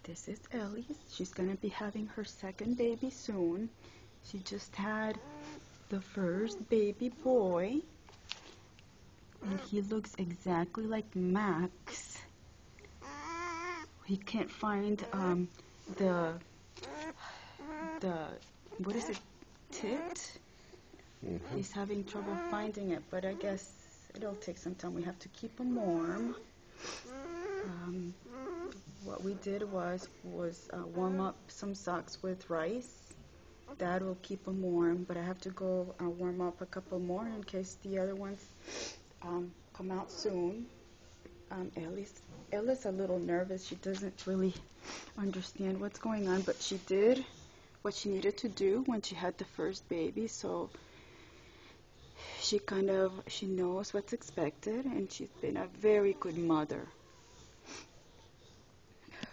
This is Ellie. She's gonna be having her second baby soon. She just had the first baby boy, and he looks exactly like Max. He can't find the what is it, tit? He's having trouble finding it, but I guess it'll take some time. We have to keep him warm. What we did was warm up some socks with rice. That will keep them warm, but I have to go warm up a couple more in case the other ones come out soon. Ella's a little nervous. She doesn't really understand what's going on, but she did what she needed to do when she had the first baby, so she knows what's expected, and she's been a very good mother.